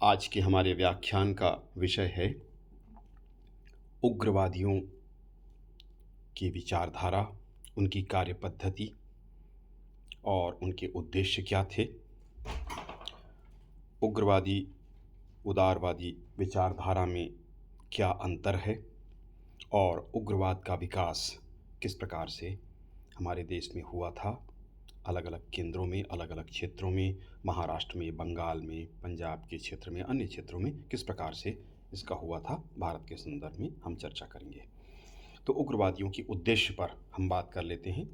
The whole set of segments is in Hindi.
आज के हमारे व्याख्यान का विषय है उग्रवादियों की विचारधारा, उनकी कार्यपद्धति और उनके उद्देश्य क्या थे। उग्रवादी उदारवादी विचारधारा में क्या अंतर है और उग्रवाद का विकास किस प्रकार से हमारे देश में हुआ था, अलग अलग केंद्रों में, अलग अलग क्षेत्रों में, महाराष्ट्र में, बंगाल में, पंजाब के क्षेत्र में, अन्य क्षेत्रों में किस प्रकार से इसका हुआ था, भारत के संदर्भ में हम चर्चा करेंगे। तो उग्रवादियों के उद्देश्य पर हम बात कर लेते हैं।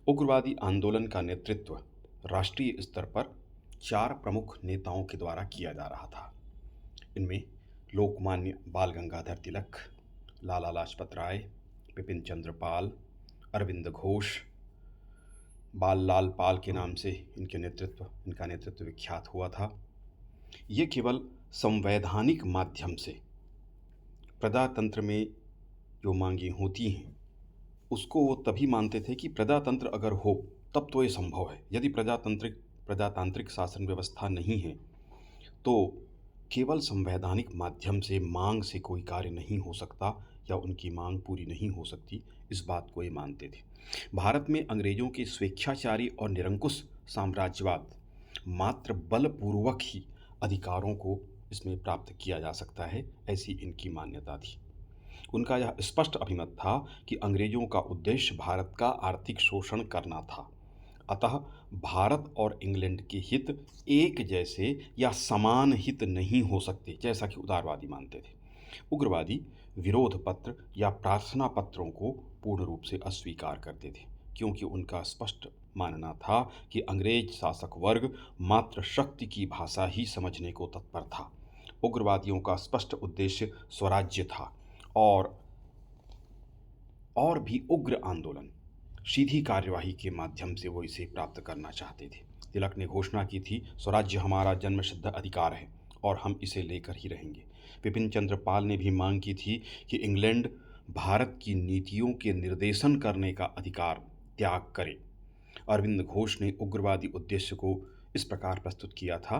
उग्रवादी आंदोलन का नेतृत्व राष्ट्रीय स्तर पर 4 प्रमुख नेताओं के द्वारा किया जा रहा था। इनमें लोकमान्य बाल गंगाधर तिलक, लाला लाजपत राय, बिपिन चंद्र पाल, अरविंद घोष, बाल लाल पाल के नाम से इनका नेतृत्व विख्यात हुआ था। ये केवल संवैधानिक माध्यम से प्रजातंत्र में जो मांगें होती हैं उसको वो तभी मानते थे कि प्रजातंत्र अगर हो तब तो ये संभव है। यदि प्रजातांत्रिक शासन व्यवस्था नहीं है तो केवल संवैधानिक माध्यम से मांग से कोई कार्य नहीं हो सकता या उनकी मांग पूरी नहीं हो सकती, इस बात को ये मानते थे। भारत में अंग्रेजों के स्वेच्छाचारी और निरंकुश साम्राज्यवाद मात्र बलपूर्वक ही अधिकारों को इसमें प्राप्त किया जा सकता है, ऐसी इनकी मान्यता थी। उनका यह स्पष्ट अभिमत था कि अंग्रेजों का उद्देश्य भारत का आर्थिक शोषण करना था। अतः भारत और इंग्लैंड के हित एक जैसे या समान हित नहीं हो सकते, जैसा कि उदारवादी मानते थे। उग्रवादी विरोध पत्र या प्रार्थना पत्रों को पूर्ण रूप से अस्वीकार करते थे, क्योंकि उनका स्पष्ट मानना था कि अंग्रेज शासक वर्ग मात्र शक्ति की भाषा ही समझने को तत्पर था। उग्रवादियों का स्पष्ट उद्देश्य स्वराज्य था और भी उग्र आंदोलन, सीधी कार्यवाही के माध्यम से वो इसे प्राप्त करना चाहते थे। तिलक ने घोषणा की थी, स्वराज्य हमारा जन्मसिद्ध अधिकार है और हम इसे लेकर ही रहेंगे। बिपिन चंद्र पाल ने भी मांग की थी कि इंग्लैंड भारत की नीतियों के निर्देशन करने का अधिकार त्याग करे। अरविंद घोष ने उग्रवादी उद्देश्य को इस प्रकार प्रस्तुत किया था,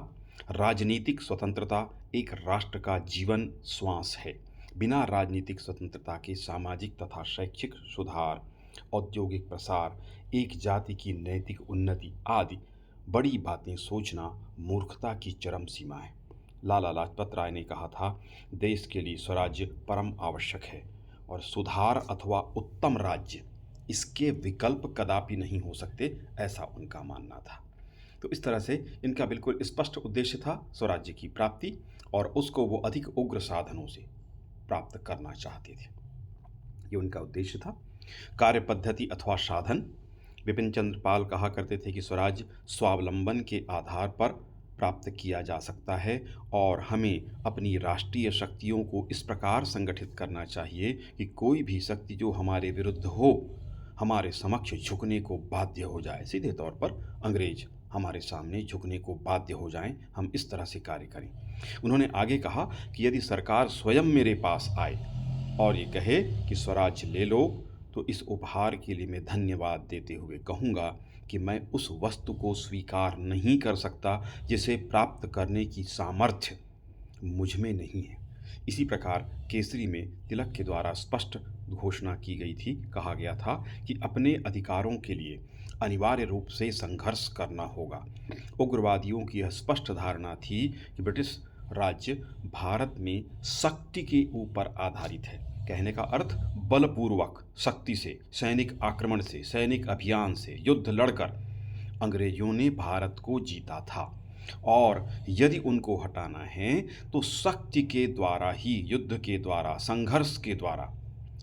राजनीतिक स्वतंत्रता एक राष्ट्र का जीवन श्वास है। बिना राजनीतिक स्वतंत्रता के सामाजिक तथा शैक्षिक सुधार, औद्योगिक प्रसार, एक जाति की नैतिक उन्नति आदि बड़ी बातें सोचना मूर्खता की चरम सीमा है। लाला लाजपत राय ने कहा था, देश के लिए स्वराज्य परम आवश्यक है और सुधार अथवा उत्तम राज्य इसके विकल्प कदापि नहीं हो सकते, ऐसा उनका मानना था। तो इस तरह से इनका बिल्कुल स्पष्ट उद्देश्य था स्वराज्य की प्राप्ति, और उसको वो अधिक उग्र साधनों से प्राप्त करना चाहते थे। ये उनका उद्देश्य था। कार्य पद्धति अथवा साधन, बिपिन चंद्र पाल कहा करते थे कि स्वराज्य स्वावलंबन के आधार पर प्राप्त किया जा सकता है और हमें अपनी राष्ट्रीय शक्तियों को इस प्रकार संगठित करना चाहिए कि कोई भी शक्ति जो हमारे विरुद्ध हो हमारे समक्ष झुकने को बाध्य हो जाए। सीधे तौर पर अंग्रेज हमारे सामने झुकने को बाध्य हो जाएं, हम इस तरह से कार्य करें। उन्होंने आगे कहा कि यदि सरकार स्वयं मेरे पास आए और ये कहे कि स्वराज्य ले लो, तो इस उपहार के लिए मैं धन्यवाद देते हुए कहूँगा कि मैं उस वस्तु को स्वीकार नहीं कर सकता जिसे प्राप्त करने की सामर्थ्य मुझ में नहीं है। इसी प्रकार केसरी में तिलक के द्वारा स्पष्ट घोषणा की गई थी, कहा गया था कि अपने अधिकारों के लिए अनिवार्य रूप से संघर्ष करना होगा। उग्रवादियों की यह स्पष्ट धारणा थी कि ब्रिटिश राज्य भारत में शक्ति के ऊपर आधारित है। कहने का अर्थ बलपूर्वक शक्ति से, सैनिक आक्रमण से, सैनिक अभियान से, युद्ध लड़कर अंग्रेजों ने भारत को जीता था और यदि उनको हटाना है तो शक्ति के द्वारा ही, युद्ध के द्वारा, संघर्ष के द्वारा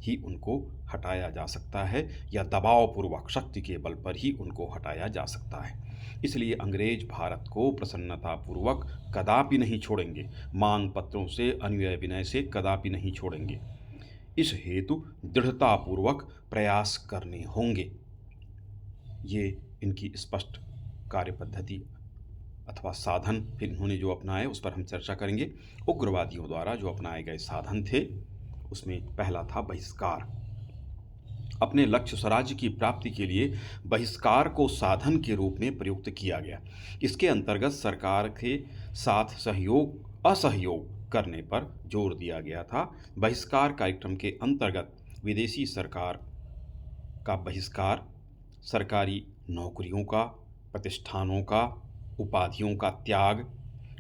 ही उनको हटाया जा सकता है या दबावपूर्वक शक्ति के बल पर ही उनको हटाया जा सकता है। इसलिए अंग्रेज भारत को प्रसन्नतापूर्वक कदापि नहीं छोड़ेंगे, मांग पत्रों से, अनुनय विनय से कदापि नहीं छोड़ेंगे। इस हेतु दृढ़तापूर्वक प्रयास करने होंगे। ये इनकी स्पष्ट कार्य पद्धति अथवा साधन फिर इन्होंने जो अपनाए उस पर हम चर्चा करेंगे। उग्रवादियों द्वारा जो अपनाए गए साधन थे उसमें पहला था बहिष्कार। अपने लक्ष्य स्वराज्य की प्राप्ति के लिए बहिष्कार को साधन के रूप में प्रयुक्त किया गया। इसके अंतर्गत सरकार के साथ सहयोग असहयोग करने पर जोर दिया गया था। बहिष्कार कार्यक्रम के अंतर्गत विदेशी सरकार का बहिष्कार, सरकारी नौकरियों का, प्रतिष्ठानों का, उपाधियों का त्याग,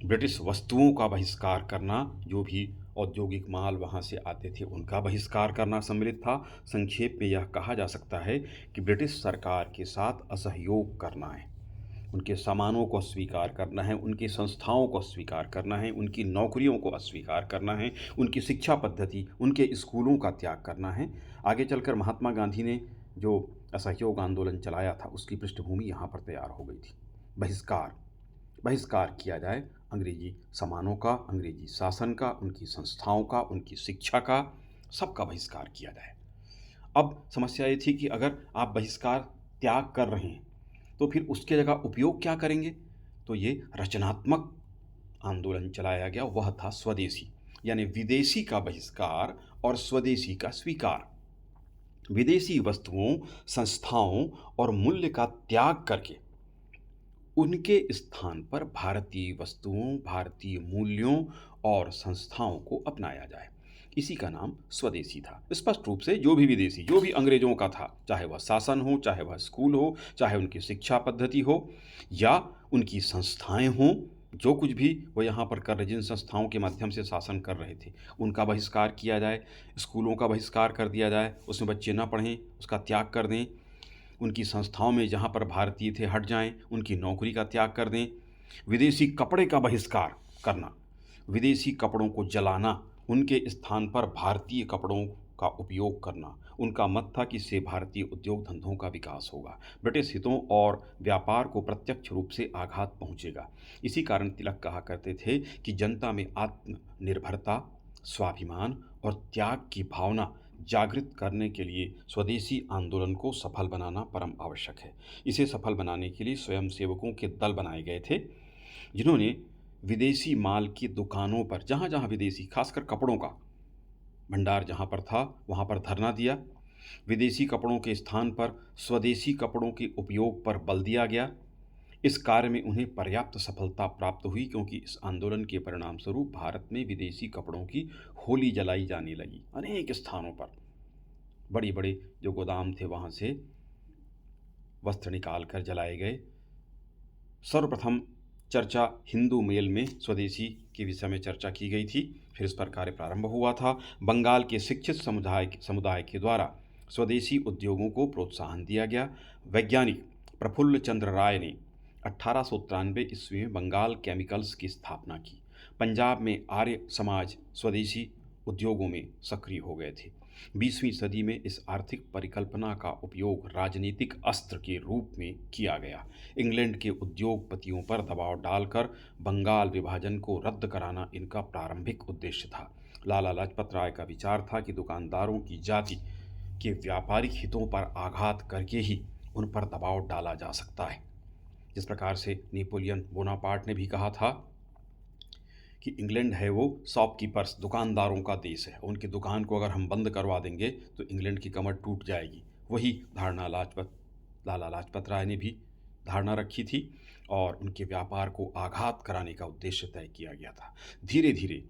ब्रिटिश वस्तुओं का बहिष्कार करना, जो भी औद्योगिक माल वहाँ से आते थे उनका बहिष्कार करना सम्मिलित था। संक्षेप में यह कहा जा सकता है कि ब्रिटिश सरकार के साथ असहयोग करना है, उनके सामानों को अस्वीकार करना है, उनकी संस्थाओं को अस्वीकार करना है, उनकी नौकरियों को अस्वीकार करना है, उनकी शिक्षा पद्धति, उनके स्कूलों का त्याग करना है। आगे चलकर महात्मा गांधी ने जो असहयोग आंदोलन चलाया था उसकी पृष्ठभूमि यहाँ पर तैयार हो गई थी। बहिष्कार बहिष्कार किया जाए अंग्रेजी सामानों का, अंग्रेजी शासन का, उनकी संस्थाओं का, उनकी शिक्षा का, सबका बहिष्कार किया जाए। अब समस्या ये थी कि अगर आप बहिष्कार त्याग कर रहे हैं तो फिर उसके जगह उपयोग क्या करेंगे? तो ये रचनात्मक आंदोलन चलाया गया, वह था स्वदेशी, यानी विदेशी का बहिष्कार और स्वदेशी का स्वीकार। विदेशी वस्तुओं, संस्थाओं और मूल्य का त्याग करके उनके स्थान पर भारतीय वस्तुओं, भारतीय मूल्यों और संस्थाओं को अपनाया जाए। इसी का नाम स्वदेशी था। स्पष्ट रूप से जो भी विदेशी, जो भी अंग्रेजों का था, चाहे वह शासन हो, चाहे वह स्कूल हो, चाहे उनकी शिक्षा पद्धति हो या उनकी संस्थाएं हों, जो कुछ भी वो यहाँ पर कर रहे, जिन संस्थाओं के माध्यम से शासन कर रहे थे उनका बहिष्कार किया जाए, स्कूलों का बहिष्कार कर दिया जाए, उसमें बच्चे ना पढ़ें, उसका त्याग कर दें, उनकी संस्थाओं में जहाँ पर भारतीय थे हट जाएं, उनकी नौकरी का त्याग कर दें। विदेशी कपड़े का बहिष्कार करना, विदेशी कपड़ों को जलाना, उनके स्थान पर भारतीय कपड़ों का उपयोग करना। उनका मत था कि इससे भारतीय उद्योग धंधों का विकास होगा, ब्रिटिश हितों और व्यापार को प्रत्यक्ष रूप से आघात पहुंचेगा। इसी कारण तिलक कहा करते थे कि जनता में आत्मनिर्भरता, स्वाभिमान और त्याग की भावना जागृत करने के लिए स्वदेशी आंदोलन को सफल बनाना परम आवश्यक है। इसे सफल बनाने के लिए स्वयंसेवकों के दल बनाए गए थे, जिन्होंने विदेशी माल की दुकानों पर, जहाँ जहाँ विदेशी, खासकर कपड़ों का भंडार जहाँ पर था वहाँ पर धरना दिया। विदेशी कपड़ों के स्थान पर स्वदेशी कपड़ों के उपयोग पर बल दिया गया। इस कार्य में उन्हें पर्याप्त सफलता प्राप्त हुई, क्योंकि इस आंदोलन के परिणाम स्वरूप भारत में विदेशी कपड़ों की होली जलाई जाने लगी। अनेक स्थानों पर बड़े बड़े जो गोदाम थे वहाँ से वस्त्र निकाल कर जलाए गए। सर्वप्रथम चर्चा हिंदू मेल में स्वदेशी के विषय में चर्चा की गई थी, फिर इस पर कार्य प्रारंभ हुआ था। बंगाल के शिक्षित समुदाय के द्वारा स्वदेशी उद्योगों को प्रोत्साहन दिया गया। वैज्ञानिक प्रफुल्ल चंद्र राय ने 1893 ईस्वी में बंगाल केमिकल्स की स्थापना की। पंजाब में आर्य समाज स्वदेशी उद्योगों में सक्रिय हो गए थे। 20वीं सदी में इस आर्थिक परिकल्पना का उपयोग राजनीतिक अस्त्र के रूप में किया गया। इंग्लैंड के उद्योगपतियों पर दबाव डालकर बंगाल विभाजन को रद्द कराना इनका प्रारंभिक उद्देश्य था। लाला लाजपत राय का विचार था कि दुकानदारों की जाति के व्यापारिक हितों पर आघात करके ही उन पर दबाव डाला जा सकता है। जिस प्रकार से नेपोलियन बोनापार्ट ने भी कहा था कि इंग्लैंड है वो शॉपकीपर्स, दुकानदारों का देश है, उनकी दुकान को अगर हम बंद करवा देंगे तो इंग्लैंड की कमर टूट जाएगी। वही धारणा लाला लाजपत राय ने भी धारणा रखी थी और उनके व्यापार को आघात कराने का उद्देश्य तय किया गया था। धीरे धीरे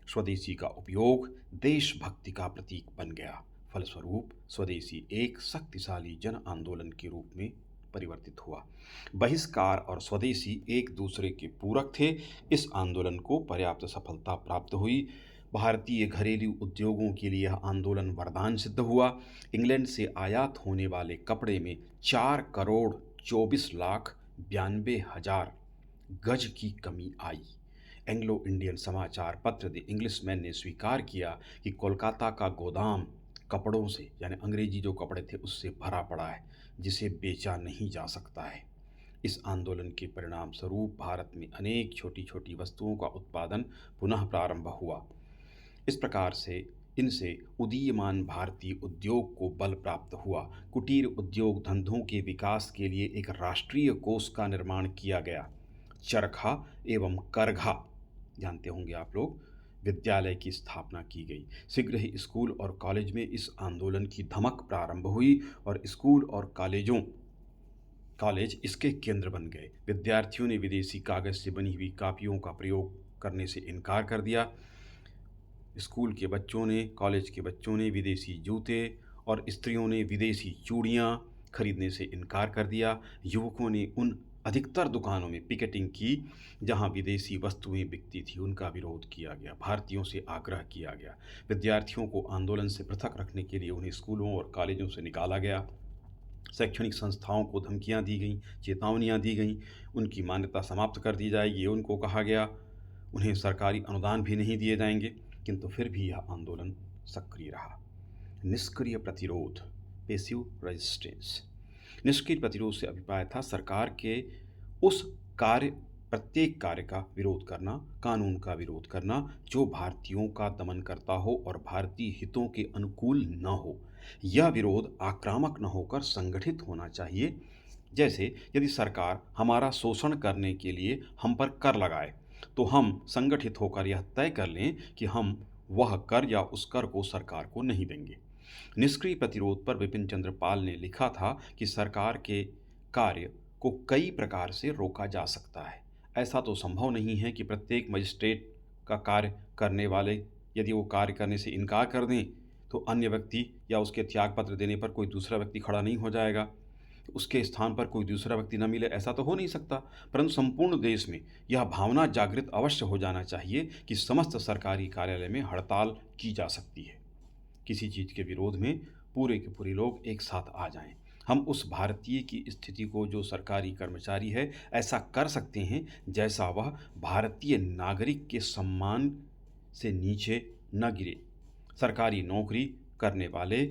स्वदेशी का उपयोग देशभक्ति का प्रतीक बन गया। फलस्वरूप स्वदेशी एक शक्तिशाली जन आंदोलन के रूप में परिवर्तित हुआ। बहिष्कार और स्वदेशी एक दूसरे के पूरक थे। इस आंदोलन को पर्याप्त सफलता प्राप्त हुई। भारतीय घरेलू उद्योगों के लिए यह आंदोलन वरदान सिद्ध हुआ। इंग्लैंड से आयात होने वाले कपड़े में 4,24,92,000 गज की कमी आई। एंग्लो इंडियन समाचार पत्र द इंग्लिशमैन ने स्वीकार किया कि कोलकाता का गोदाम कपड़ों से, यानी अंग्रेजी जो कपड़े थे उससे भरा पड़ा है, जिसे बेचा नहीं जा सकता है। इस आंदोलन के परिणाम स्वरूप भारत में अनेक छोटी छोटी वस्तुओं का उत्पादन पुनः प्रारंभ हुआ। इस प्रकार से इनसे उदीयमान भारतीय उद्योग को बल प्राप्त हुआ। कुटीर उद्योग धंधों के विकास के लिए एक राष्ट्रीय कोष का निर्माण किया गया। चरखा एवं करघा, जानते होंगे आप लोग, विद्यालय की स्थापना की गई। शीघ्र ही स्कूल और कॉलेज में इस आंदोलन की धमक प्रारंभ हुई और स्कूल और कॉलेज इसके केंद्र बन गए। विद्यार्थियों ने विदेशी कागज से बनी हुई कापियों का प्रयोग करने से इनकार कर दिया। स्कूल के बच्चों ने, कॉलेज के बच्चों ने विदेशी जूते और स्त्रियों ने विदेशी चूड़ियाँ खरीदने से इनकार कर दिया। युवकों ने उन अधिकतर दुकानों में पिकेटिंग की जहां विदेशी वस्तुएं बिकती थी, उनका विरोध किया गया। भारतीयों से आग्रह किया गया। विद्यार्थियों को आंदोलन से पृथक रखने के लिए उन्हें स्कूलों और कॉलेजों से निकाला गया। शैक्षणिक संस्थाओं को धमकियां दी गईं, चेतावनियां दी गईं, उनकी मान्यता समाप्त कर दी जाएगी, ये उनको कहा गया। उन्हें सरकारी अनुदान भी नहीं दिए जाएंगे। किंतु फिर भी यह आंदोलन सक्रिय रहा। निष्क्रिय प्रतिरोध, पैसिव रेजिस्टेंस। निष्क्रिय प्रतिरोध से अभिप्राय था सरकार के उस कार्य, प्रत्येक कार्य का विरोध करना, कानून का विरोध करना जो भारतीयों का दमन करता हो और भारतीय हितों के अनुकूल न हो। यह विरोध आक्रामक न होकर संगठित होना चाहिए। जैसे यदि सरकार हमारा शोषण करने के लिए हम पर कर लगाए तो हम संगठित होकर यह तय कर लें कि हम वह कर या उस कर को सरकार को नहीं देंगे। निष्क्रिय प्रतिरोध पर विपिन चंद्र पाल ने लिखा था कि सरकार के कार्य को कई प्रकार से रोका जा सकता है। ऐसा तो संभव नहीं है कि प्रत्येक मजिस्ट्रेट का कार्य करने वाले यदि वो कार्य करने से इनकार कर दें तो अन्य व्यक्ति या उसके त्यागपत्र देने पर कोई दूसरा व्यक्ति खड़ा नहीं हो जाएगा, उसके स्थान पर कोई दूसरा व्यक्ति न मिले, ऐसा तो हो नहीं सकता। परंतु संपूर्ण देश में यह भावना जागृत अवश्य हो जाना चाहिए कि समस्त सरकारी कार्यालय में हड़ताल की जा सकती है। किसी चीज़ के विरोध में पूरे के पूरे लोग एक साथ आ जाएं। हम उस भारतीय की स्थिति को, जो सरकारी कर्मचारी है, ऐसा कर सकते हैं जैसा वह भारतीय नागरिक के सम्मान से नीचे न गिरे। सरकारी नौकरी करने वाले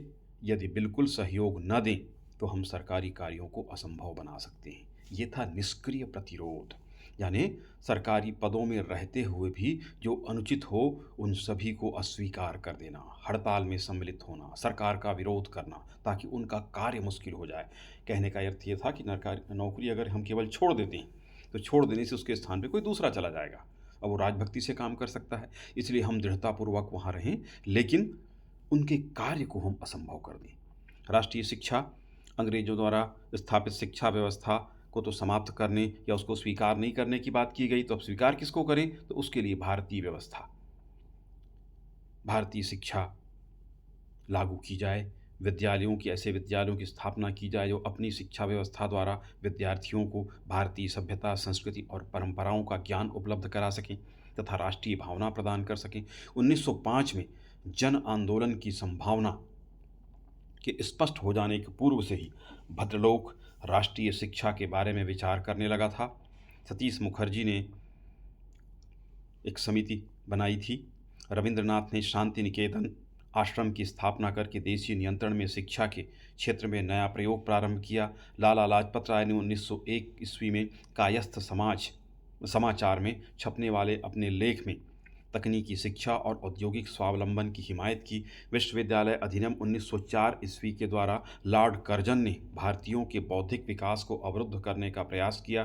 यदि बिल्कुल सहयोग न दें तो हम सरकारी कार्यों को असंभव बना सकते हैं। ये था निष्क्रिय प्रतिरोध, यानी सरकारी पदों में रहते हुए भी जो अनुचित हो उन सभी को अस्वीकार कर देना, हड़ताल में सम्मिलित होना, सरकार का विरोध करना ताकि उनका कार्य मुश्किल हो जाए। कहने का अर्थ ये था कि नौकरी अगर हम केवल छोड़ देते हैं तो छोड़ देने से उसके स्थान पर कोई दूसरा चला जाएगा और वो राजभक्ति से काम कर सकता है। इसलिए हम दृढ़तापूर्वक वहाँ रहें, लेकिन उनके कार्य को हम असंभव कर दें। राष्ट्रीय शिक्षा, अंग्रेजों द्वारा स्थापित शिक्षा व्यवस्था को तो समाप्त करने या उसको स्वीकार नहीं करने की बात की गई, तो अब स्वीकार किसको करें? तो उसके लिए भारतीय व्यवस्था, भारतीय शिक्षा लागू की जाए। विद्यालयों की, ऐसे विद्यालयों की स्थापना की जाए जो अपनी शिक्षा व्यवस्था द्वारा विद्यार्थियों को भारतीय सभ्यता, संस्कृति और परंपराओं का ज्ञान उपलब्ध करा सकें तथा राष्ट्रीय भावना प्रदान कर सकें। 1905 में जन आंदोलन की संभावना के स्पष्ट हो जाने के पूर्व से ही भद्रलोक राष्ट्रीय शिक्षा के बारे में विचार करने लगा था। सतीश मुखर्जी ने एक समिति बनाई थी। रविंद्रनाथ ने शांति निकेतन आश्रम की स्थापना करके देशी नियंत्रण में शिक्षा के क्षेत्र में नया प्रयोग प्रारंभ किया। लाला लाजपत राय ने 1901 ईस्वी में कायस्थ समाचार में छपने वाले अपने लेख में तकनीकी शिक्षा और औद्योगिक स्वावलंबन की हिमायत की। विश्वविद्यालय अधिनियम 1904 ईस्वी के द्वारा लॉर्ड कर्जन ने भारतीयों के बौद्धिक विकास को अवरुद्ध करने का प्रयास किया।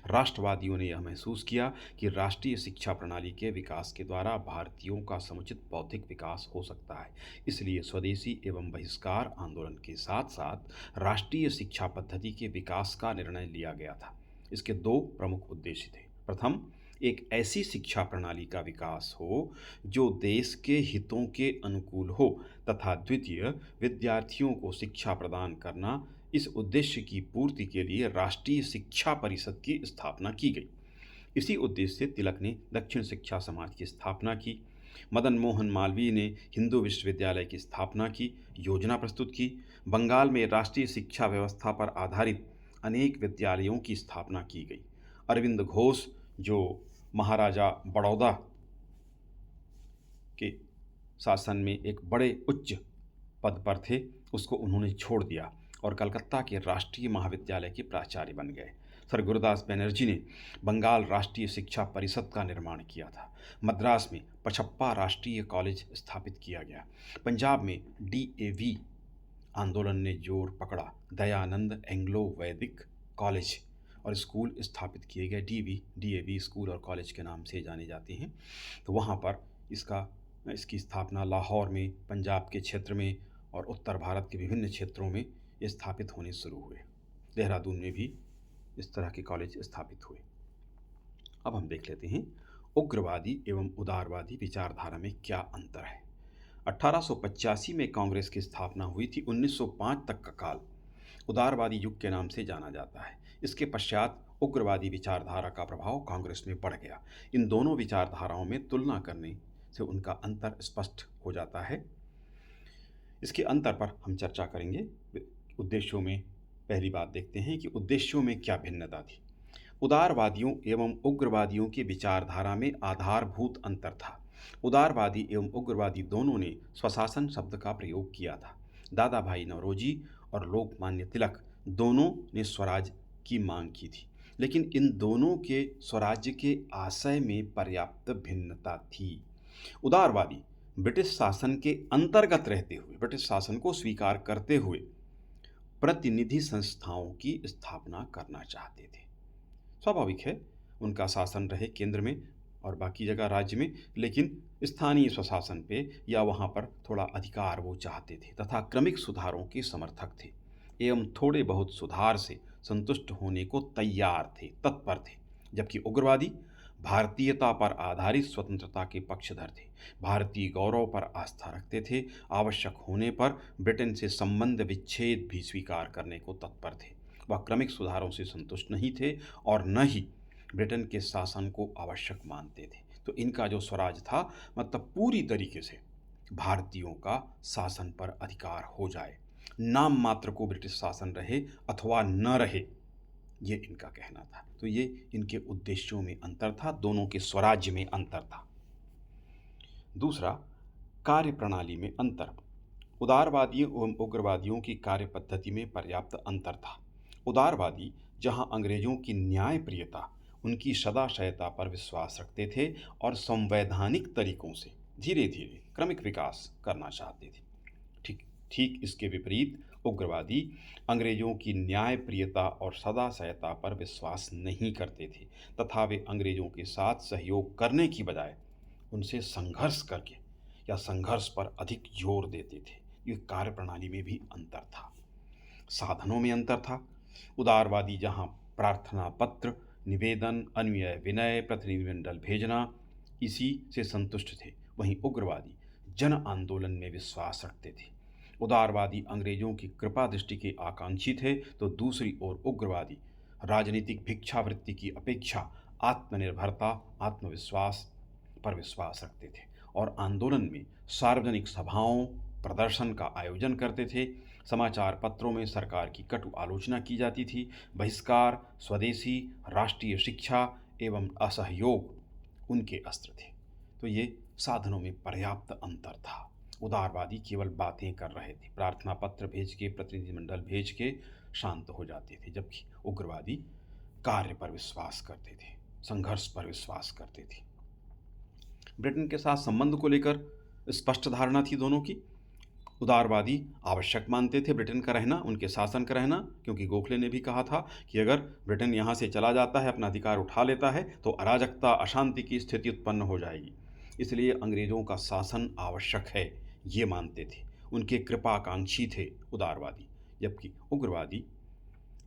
राष्ट्रवादियों ने यह महसूस किया कि राष्ट्रीय शिक्षा प्रणाली के विकास के द्वारा भारतीयों का समुचित बौद्धिक विकास हो सकता है। इसलिए स्वदेशी एवं बहिष्कार आंदोलन के साथ साथ राष्ट्रीय शिक्षा पद्धति के विकास का निर्णय लिया गया था। इसके दो प्रमुख उद्देश्य थे। प्रथम, एक ऐसी शिक्षा प्रणाली का विकास हो जो देश के हितों के अनुकूल हो तथा द्वितीय, विद्यार्थियों को शिक्षा प्रदान करना। इस उद्देश्य की पूर्ति के लिए राष्ट्रीय शिक्षा परिषद की स्थापना की गई। इसी उद्देश्य से तिलक ने दक्षिण शिक्षा समाज की स्थापना की। मदन मोहन मालवीय ने हिंदू विश्वविद्यालय की स्थापना की, योजना प्रस्तुत की। बंगाल में राष्ट्रीय शिक्षा व्यवस्था पर आधारित अनेक विद्यालयों की स्थापना की गई। अरविंद घोष, जो महाराजा बड़ौदा के शासन में एक बड़े उच्च पद पर थे, उसको उन्होंने छोड़ दिया और कलकत्ता के राष्ट्रीय महाविद्यालय के प्राचार्य बन गए। सर गुरुदास बनर्जी ने बंगाल राष्ट्रीय शिक्षा परिषद का निर्माण किया था। मद्रास में पचप्पा राष्ट्रीय कॉलेज स्थापित किया गया। पंजाब में DAV आंदोलन ने जोर पकड़ा। दयानंद एंग्लो वैदिक कॉलेज और स्कूल स्थापित किए गए। DAV स्कूल और कॉलेज के नाम से जाने जाते हैं। तो वहाँ पर इसकी स्थापना लाहौर में, पंजाब के क्षेत्र में और उत्तर भारत के विभिन्न क्षेत्रों में ये स्थापित होने शुरू हुए। देहरादून में भी इस तरह के कॉलेज स्थापित हुए। अब हम देख लेते हैं उग्रवादी एवं उदारवादी विचारधारा में क्या अंतर है? 1885 में कांग्रेस की स्थापना हुई थी। 1905 तक का काल उदारवादी युग के नाम से जाना जाता है। इसके पश्चात उग्रवादी विचारधारा का प्रभाव कांग्रेस में बढ़ गया। इन दोनों विचारधाराओं में तुलना करने से उनका अंतर स्पष्ट हो जाता है। इसके अंतर पर हम चर्चा करेंगे। उद्देश्यों में पहली बात देखते हैं कि उद्देश्यों में क्या भिन्नता थी। उदारवादियों एवं उग्रवादियों की विचारधारा में आधारभूत अंतर था। उदारवादी एवं उग्रवादी दोनों ने स्वशासन शब्द का प्रयोग किया था। दादा भाई नौरोजी और लोकमान्य तिलक दोनों ने स्वराज की मांग की थी, लेकिन इन दोनों के स्वराज्य के आशय में पर्याप्त भिन्नता थी। उदारवादी ब्रिटिश शासन के अंतर्गत रहते हुए, ब्रिटिश शासन को स्वीकार करते हुए प्रतिनिधि संस्थाओं की स्थापना करना चाहते थे। स्वाभाविक है, उनका शासन रहे केंद्र में और बाकी जगह राज्य में, लेकिन स्थानीय स्वशासन पे या वहाँ पर थोड़ा अधिकार वो चाहते थे तथा क्रमिक सुधारों के समर्थक थे एवं थोड़े बहुत सुधार से संतुष्ट होने को तैयार थे, तत्पर थे। जबकि उग्रवादी भारतीयता पर आधारित स्वतंत्रता के पक्षधर थे, भारतीय गौरव पर आस्था रखते थे, आवश्यक होने पर ब्रिटेन से संबंध विच्छेद भी स्वीकार करने को तत्पर थे। वह क्रमिक सुधारों से संतुष्ट नहीं थे और न ही ब्रिटेन के शासन को आवश्यक मानते थे। तो इनका जो स्वराज था, मतलब पूरी तरीके से भारतीयों का शासन पर अधिकार हो जाए, नाम मात्र को ब्रिटिश शासन रहे अथवा न रहे, ये इनका कहना था। तो ये इनके उद्देश्यों में अंतर था, दोनों के स्वराज्य में अंतर था। दूसरा, कार्य प्रणाली में अंतर। उदारवादियों एवं उग्रवादियों की कार्य पद्धति में पर्याप्त अंतर था। उदारवादी जहां अंग्रेजों की न्यायप्रियता, उनकी सदाशयता पर विश्वास रखते थे और संवैधानिक तरीकों से धीरे धीरे क्रमिक विकास करना चाहते थे। ठीक ठीक इसके विपरीत उग्रवादी अंग्रेजों की न्यायप्रियता और सदाशयता पर विश्वास नहीं करते थे तथा वे अंग्रेजों के साथ सहयोग करने की बजाय उनसे संघर्ष करके या संघर्ष पर अधिक जोर देते थे। ये कार्यप्रणाली में भी अंतर था। साधनों में अंतर था। उदारवादी जहाँ प्रार्थना पत्र, निवेदन, अनुनय विनय, प्रतिनिधिमंडल भेजना, इसी से संतुष्ट थे, वहीं उग्रवादी जन आंदोलन में विश्वास रखते थे। उदारवादी अंग्रेजों की कृपा दृष्टि के आकांक्षी थे, तो दूसरी ओर उग्रवादी राजनीतिक भिक्षावृत्ति की अपेक्षा आत्मनिर्भरता, आत्मविश्वास पर विश्वास रखते थे और आंदोलन में सार्वजनिक सभाओं, प्रदर्शन का आयोजन करते थे। समाचार पत्रों में सरकार की कटु आलोचना की जाती थी। बहिष्कार, स्वदेशी, राष्ट्रीय शिक्षा एवं असहयोग उनके अस्त्र थे। तो ये साधनों में पर्याप्त अंतर था। उदारवादी केवल बातें कर रहे थे, प्रार्थना पत्र भेज के, प्रतिनिधिमंडल भेज के शांत हो जाते थे, जबकि उग्रवादी कार्य पर विश्वास करते थे, संघर्ष पर विश्वास करते थे। ब्रिटेन के साथ संबंध को लेकर स्पष्ट धारणा थी दोनों की। उदारवादी आवश्यक मानते थे ब्रिटेन का रहना, उनके शासन का रहना, क्योंकि गोखले ने भी कहा था कि अगर ब्रिटेन यहाँ से चला जाता है, अपना अधिकार उठा लेता है, तो अराजकता, अशांति की स्थिति उत्पन्न हो जाएगी। इसलिए अंग्रेजों का शासन आवश्यक है, ये मानते थे। उनके कृपाकांक्षी थे उदारवादी। जबकि उग्रवादी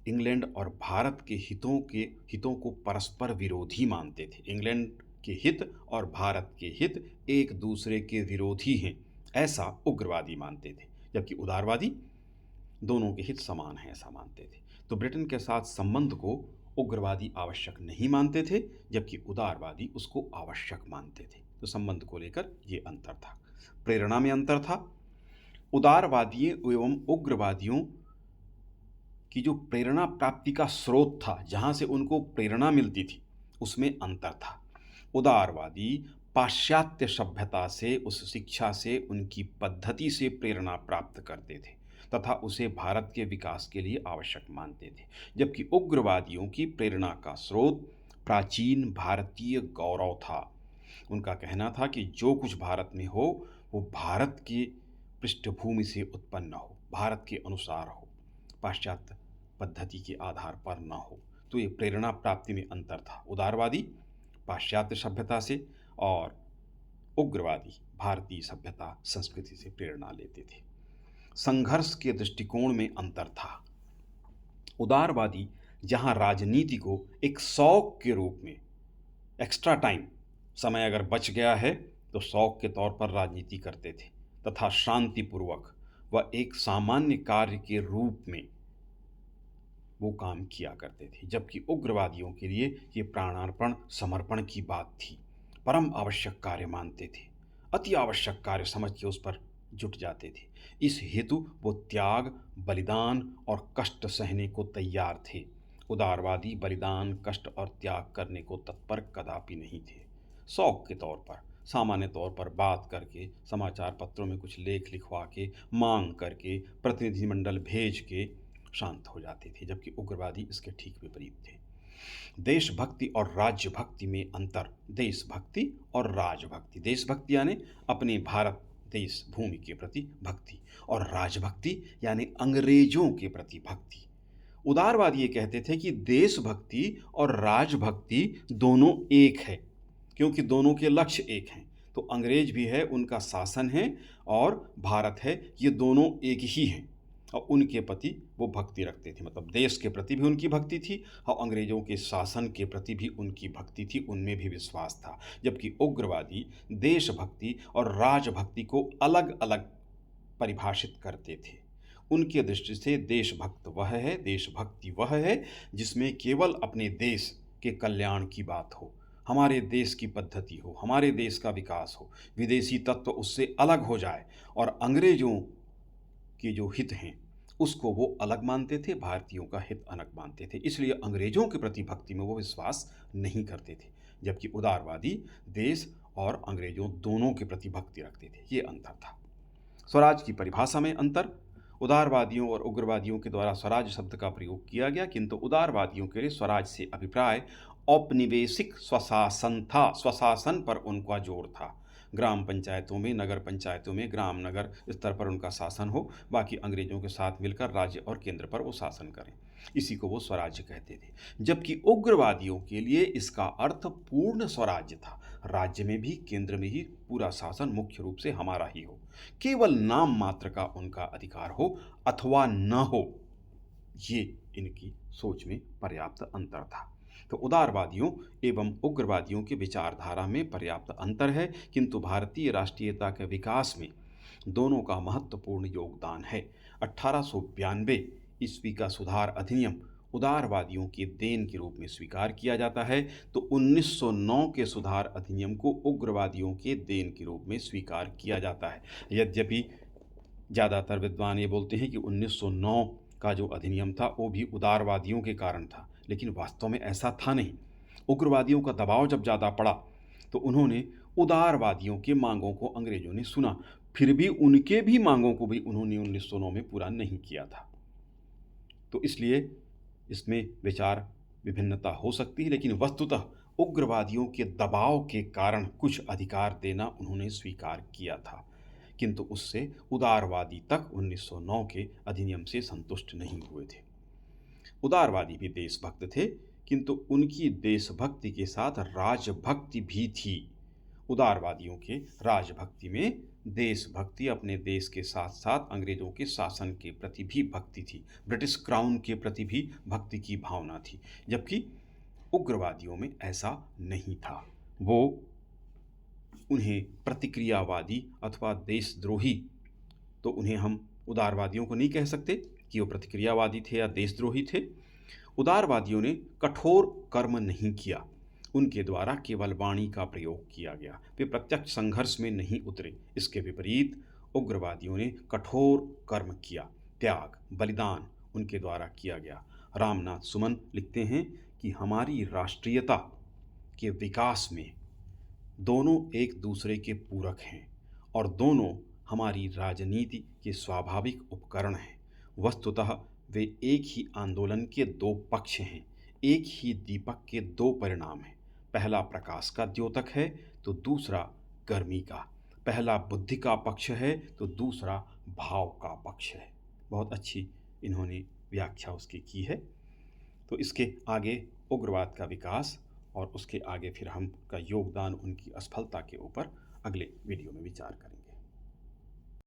इंग्लैंड और भारत के हितों को परस्पर विरोधी मानते थे। इंग्लैंड के हित और भारत के हित एक दूसरे के विरोधी हैं, ऐसा उग्रवादी मानते थे। जबकि उदारवादी दोनों के हित समान हैं, ऐसा मानते थे। तो ब्रिटेन के साथ संबंध को उग्रवादी आवश्यक नहीं मानते थे, जबकि उदारवादी उसको आवश्यक मानते थे। तो संबंध को लेकर ये अंतर था। प्रेरणा में अंतर था। उदारवादियों एवं उग्रवादियों की जो प्रेरणा प्राप्ति का स्रोत था, जहाँ से उनको प्रेरणा मिलती थी, उसमें अंतर था। उदारवादी पाश्चात्य सभ्यता से, उस शिक्षा से, उनकी पद्धति से प्रेरणा प्राप्त करते थे तथा उसे भारत के विकास के लिए आवश्यक मानते थे। जबकि उग्रवादियों की प्रेरणा का स्रोत प्राचीन भारतीय गौरव था। उनका कहना था कि जो कुछ भारत में हो वो भारत की पृष्ठभूमि से उत्पन्न हो, भारत के अनुसार हो, पाश्चात्य पद्धति के आधार पर न हो। तो ये प्रेरणा प्राप्ति में अंतर था। उदारवादी पाश्चात्य सभ्यता से और उग्रवादी भारतीय सभ्यता, संस्कृति से प्रेरणा लेते थे। संघर्ष के दृष्टिकोण में अंतर था। उदारवादी जहां राजनीति को एक शौक के रूप में, एक्स्ट्रा टाइम समय अगर बच गया है तो शौक के तौर पर राजनीति करते थे तथा शांतिपूर्वक व एक सामान्य कार्य के रूप में वो काम किया करते थे, जबकि उग्रवादियों के लिए ये प्राणार्पण समर्पण की बात थी। परम आवश्यक कार्य मानते थे, अति आवश्यक कार्य समझ के उस पर जुट जाते थे। इस हेतु वो त्याग, बलिदान और कष्ट सहने को तैयार थे। उदारवादी बलिदान, कष्ट और त्याग करने को तत्पर कदापि नहीं थे। शौक के तौर पर, सामान्य तौर पर बात करके, समाचार पत्रों में कुछ लेख लिखवा के, मांग करके, प्रतिनिधिमंडल भेज के शांत हो जाते थे, जबकि उग्रवादी इसके ठीक विपरीत थे। देशभक्ति और राज्य भक्ति में अंतर। देशभक्ति और राजभक्ति। देशभक्ति यानी अपने भारत देश भूमि के प्रति भक्ति, और राजभक्ति यानी अंग्रेजों के प्रति भक्ति। उदारवादी ये कहते थे कि देशभक्ति और राजभक्ति दोनों एक है, क्योंकि दोनों के लक्ष्य एक हैं। तो अंग्रेज भी है, उनका शासन है, और भारत है, ये दोनों एक ही हैं। और उनके प्रति वो भक्ति रखते थे, मतलब देश के प्रति भी उनकी भक्ति थी और अंग्रेजों के शासन के प्रति भी उनकी भक्ति थी, उनमें भी विश्वास था। जबकि उग्रवादी देशभक्ति और राजभक्ति को अलग अलग परिभाषित करते थे। उनके दृष्टि से देशभक्त वह है, देशभक्ति वह है जिसमें केवल अपने देश के कल्याण की बात हो, हमारे देश की पद्धति हो, हमारे देश का विकास हो, विदेशी तत्व उससे अलग हो जाए, और अंग्रेजों के जो हित हैं उसको वो अलग मानते थे, भारतीयों का हित अलग मानते थे। इसलिए अंग्रेजों के प्रति भक्ति में वो विश्वास नहीं करते थे, जबकि उदारवादी देश और अंग्रेजों दोनों के प्रति भक्ति रखते थे। ये अंतर था। स्वराज की परिभाषा में अंतर। उदारवादियों और उग्रवादियों के द्वारा स्वराज शब्द का प्रयोग किया गया, किंतु उदारवादियों के लिए स्वराज से अभिप्राय औपनिवेशिक स्वशासन था। स्वशासन पर उनका जोर था। ग्राम पंचायतों में, नगर पंचायतों में, ग्राम नगर स्तर पर उनका शासन हो, बाकी अंग्रेजों के साथ मिलकर राज्य और केंद्र पर वो शासन करें। इसी को वो स्वराज्य कहते थे। जबकि उग्रवादियों के लिए इसका अर्थ पूर्ण स्वराज्य था। राज्य में भी, केंद्र में ही पूरा शासन मुख्य रूप से हमारा ही हो, केवल नाम मात्र का उनका अधिकार हो अथवा न हो। ये इनकी सोच में पर्याप्त अंतर था। तो उदारवादियों एवं उग्रवादियों की विचारधारा में पर्याप्त अंतर है, किंतु भारतीय राष्ट्रीयता के विकास में दोनों का महत्वपूर्ण योगदान है। 1892 ईस्वी का सुधार अधिनियम उदारवादियों की देन के रूप में स्वीकार किया जाता है, तो 1909 के सुधार अधिनियम को उग्रवादियों के देन के रूप में स्वीकार किया जाता है। यद्यपि ज़्यादातर विद्वान ये बोलते हैं कि 1909 का जो अधिनियम था वो भी उदारवादियों के कारण था, लेकिन वास्तव में ऐसा था नहीं। उग्रवादियों का दबाव जब ज़्यादा पड़ा तो उन्होंने उदारवादियों के मांगों को अंग्रेजों ने सुना, फिर भी उनके भी मांगों को भी उन्होंने 1909 में पूरा नहीं किया था। तो इसलिए इसमें विचार विभिन्नता हो सकती है, लेकिन वस्तुतः उग्रवादियों के दबाव के कारण कुछ अधिकार देना उन्होंने स्वीकार किया था, किंतु उससे उदारवादी तक 1909 के अधिनियम से संतुष्ट नहीं हुए थे। उदारवादी भी देशभक्त थे, किंतु उनकी देशभक्ति के साथ राजभक्ति भी थी। उदारवादियों के राजभक्ति में देशभक्ति, अपने देश के साथ साथ अंग्रेजों के शासन के प्रति भी भक्ति थी, ब्रिटिश क्राउन के प्रति भी भक्ति की भावना थी, जबकि उग्रवादियों में ऐसा नहीं था। वो उन्हें प्रतिक्रियावादी अथवा देशद्रोही, तो उन्हें हम उदारवादियों को नहीं कह सकते कि वो प्रतिक्रियावादी थे या देशद्रोही थे। उदारवादियों ने कठोर कर्म नहीं किया, उनके द्वारा केवल वाणी का प्रयोग किया गया, वे प्रत्यक्ष संघर्ष में नहीं उतरे। इसके विपरीत उग्रवादियों ने कठोर कर्म किया, त्याग, बलिदान उनके द्वारा किया गया। रामनाथ सुमन लिखते हैं कि हमारी राष्ट्रीयता के विकास में दोनों एक दूसरे के पूरक हैं और दोनों हमारी राजनीति के स्वाभाविक उपकरण हैं। वस्तुतः वे एक ही आंदोलन के दो पक्ष हैं, एक ही दीपक के दो परिणाम हैं। पहला प्रकाश का द्योतक है तो दूसरा गर्मी का, पहला बुद्धि का पक्ष है तो दूसरा भाव का पक्ष है। बहुत अच्छी इन्होंने व्याख्या उसकी की है। तो इसके आगे उग्रवाद का विकास और उसके आगे फिर हम का योगदान, उनकी असफलता के ऊपर अगले वीडियो में विचार करेंगे।